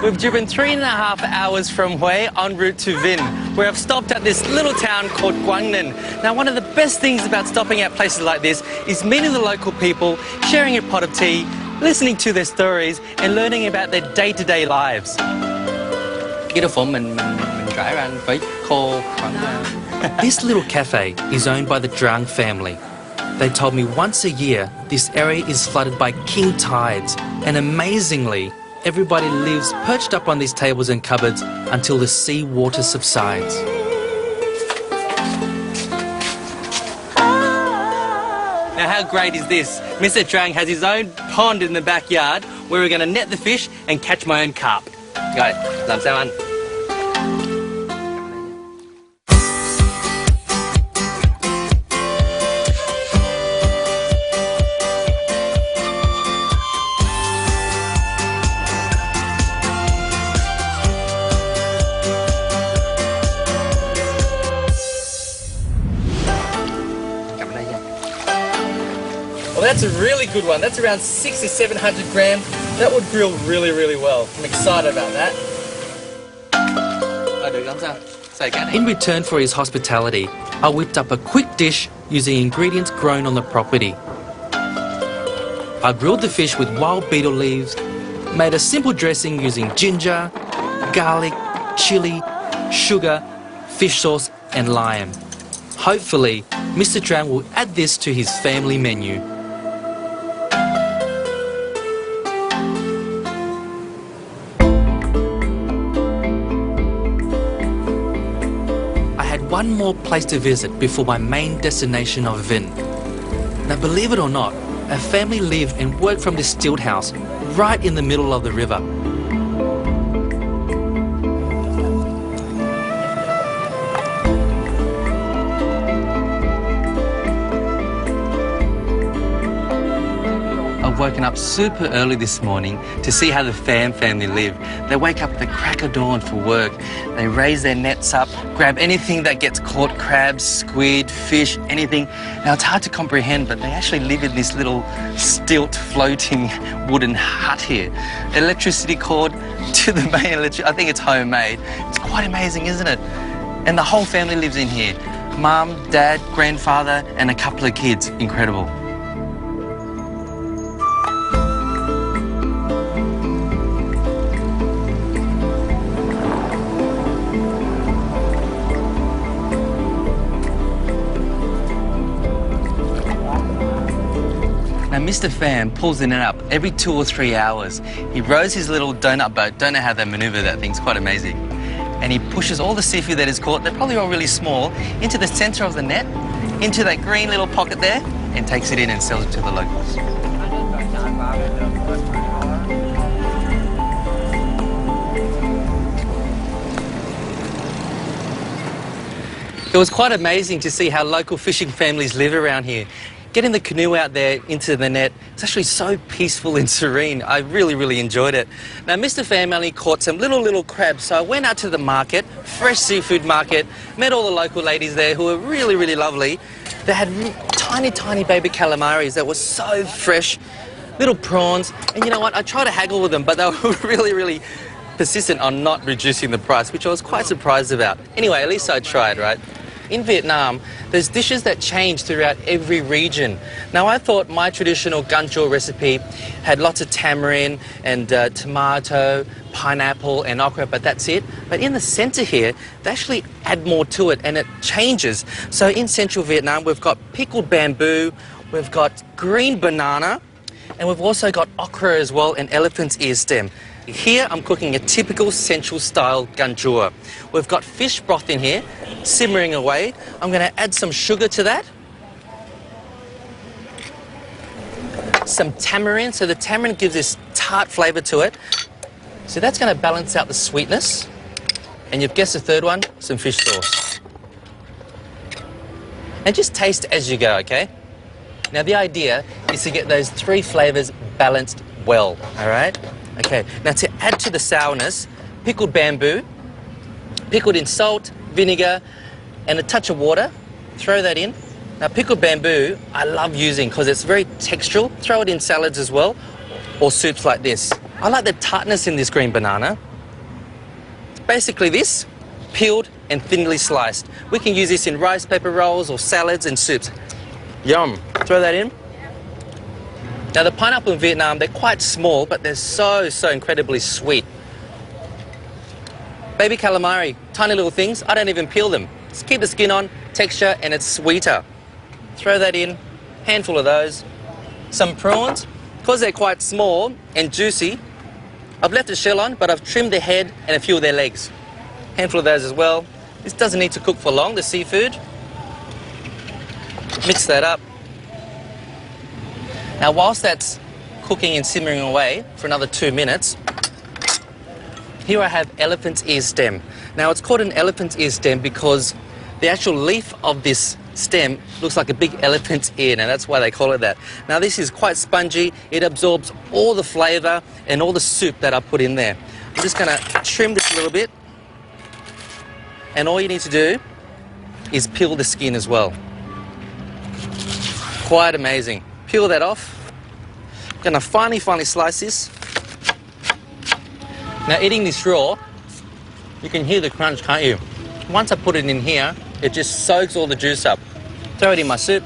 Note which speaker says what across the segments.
Speaker 1: We've driven 3.5 hours from Hue en route to Vinh, where I've stopped at this little town called Quang Ninh. Now, one of the best things about stopping at places like this is meeting the local people, sharing a pot of tea, listening to their stories and learning about their day-to-day lives. This little cafe is owned by the Drang family. They told me once a year this area is flooded by king tides, and amazingly, everybody lives perched up on these tables and cupboards until the sea water subsides. Now, how great is this? Mr. Drang has his own pond in the backyard where we're going to net the fish and catch my own carp. Rồi, làm sao anh? Well, that's a really good one. That's around 600 or 700 grams. That would grill really, really well. I'm excited about that. In return for his hospitality, I whipped up a quick dish using ingredients grown on the property. I grilled the fish with wild beetle leaves, made a simple dressing using ginger, garlic, chili, sugar, fish sauce and lime. Hopefully, Mr. Drang will add this to his family menu. One more place to visit before my main destination of Vinh. Now, believe it or not, a family live and work from this stilt house right in the middle of the river. I've woken up super early this morning to see how the Pham family live. They wake up at the crack of dawn for work. They raise their nets up, grab anything that gets caught, crabs, squid, fish, anything. Now, it's hard to comprehend, but they actually live in this little stilt floating wooden hut here. Electricity cord to the main electricity. I think it's homemade. It's quite amazing, isn't it? And the whole family lives in here. Mum, dad, grandfather, and a couple of kids. Incredible. Now, Mr. Pham pulls the net up every 2 or 3 hours. He rows his little donut boat, don't know how they manoeuvre that thing, it's quite amazing. And he pushes all the seafood that is caught, they're probably all really small, into the centre of the net, into that green little pocket there, and takes it in and sells it to the locals. It was quite amazing to see how local fishing families live around here. Getting the canoe out there into the net, it's actually so peaceful and serene. I really, really enjoyed it. Now, Mr. Pham only caught some little crabs, so I went out to the market, fresh seafood market, met all the local ladies there who were really, really lovely. They had tiny baby calamaris that were so fresh, little prawns, and you know what, I tried to haggle with them, but they were really, really persistent on not reducing the price, which I was quite surprised about. Anyway, at least I tried, right? In Vietnam, there's dishes that change throughout every region. Now, I thought my traditional gan chua recipe had lots of tamarind and tomato, pineapple and okra, but that's it. But in the centre here, they actually add more to it and it changes. So in central Vietnam, we've got pickled bamboo, we've got green banana, and we've also got okra as well and elephant's ear stem. Here I'm cooking a typical central style gan chua. We've got fish broth in here, simmering away. I'm going to add some sugar to that. Some tamarind, so the tamarind gives this tart flavour to it. So that's going to balance out the sweetness. And you've guessed the third one, some fish sauce. And just taste as you go, okay? Now the idea is to get those three flavours balanced well, all right? Okay, now to add to the sourness, pickled bamboo, pickled in salt, vinegar, and a touch of water. Throw that in. Now, pickled bamboo, I love using because it's very textural. Throw it in salads as well, or soups like this. I like the tartness in this green banana. Basically this, peeled and thinly sliced. We can use this in rice paper rolls or salads and soups. Yum. Throw that in. Now the pineapple in Vietnam, they're quite small, but they're so incredibly sweet. Baby calamari, tiny little things. I don't even peel them. Just keep the skin on, texture, and it's sweeter. Throw that in, handful of those. Some prawns, because they're quite small and juicy, I've left the shell on, but I've trimmed the head and a few of their legs. Handful of those as well. This doesn't need to cook for long, the seafood. Mix that up. Now whilst that's cooking and simmering away for another 2 minutes, here I have elephant's ear stem. Now it's called an elephant's ear stem because the actual leaf of this stem looks like a big elephant's ear. Now that's why they call it that. Now this is quite spongy. It absorbs all the flavour and all the soup that I put in there. I'm just going to trim this a little bit. And all you need to do is peel the skin as well. Quite amazing. Peel that off. I'm going to finely slice this. Now eating this raw, you can hear the crunch, can't you? Once I put it in here, it just soaks all the juice up. Throw it in my soup.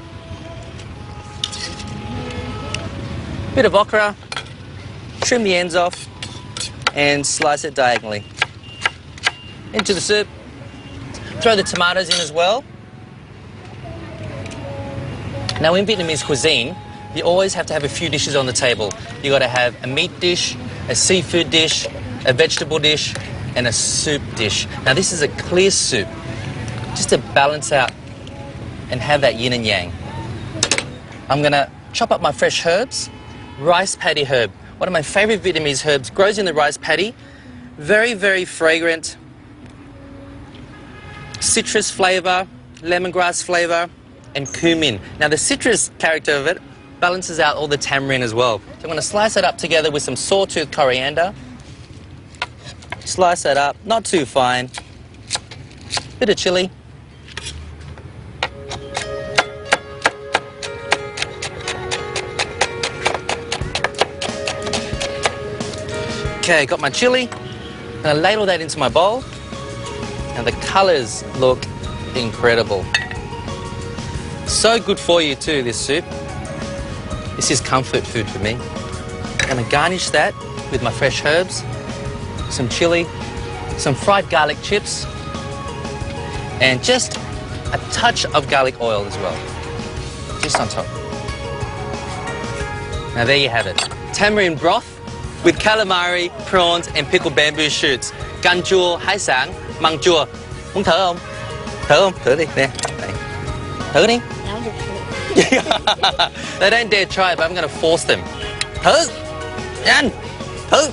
Speaker 1: Bit of okra, trim the ends off, and slice it diagonally. Into the soup. Throw the tomatoes in as well. Now in Vietnamese cuisine, you always have to have a few dishes on the table. You got to have a meat dish, a seafood dish, a vegetable dish, and a soup dish. Now this is a clear soup, just to balance out and have that yin and yang. I'm going to chop up my fresh herbs. Rice paddy herb, one of my favourite Vietnamese herbs, grows in the rice paddy. Very fragrant. Citrus flavour, lemongrass flavour, and cumin. Now the citrus character of it balances out all the tamarind as well. So I'm going to slice it up together with some sawtooth coriander. Slice that up, not too fine. Bit of chilli. Okay, got my chili. I'm going to ladle that into my bowl. And the colours look incredible. So good for you too, this soup. This is comfort food for me. I'm going to garnish that with my fresh herbs, some chili, some fried garlic chips, and just a touch of garlic oil as well, just on top. Now there you have it. Tamarind broth with calamari, prawns, and pickled bamboo shoots. Canh chua, hải sản, măng chua. Muốn thử không? Thử không? Thử đi, nè. Đây. Thử đi. They don't dare try it, but I'm going to force them. Thử! Nhanh! Thử!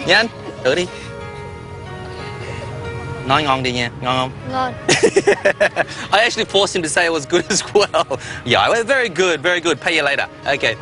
Speaker 1: Nhanh! Thử đi. Nói ngon đi nha. Ngon không?
Speaker 2: Ngon.
Speaker 1: I actually forced him to say it was good as well. Yeah, very good, very good. Pay you later. Okay.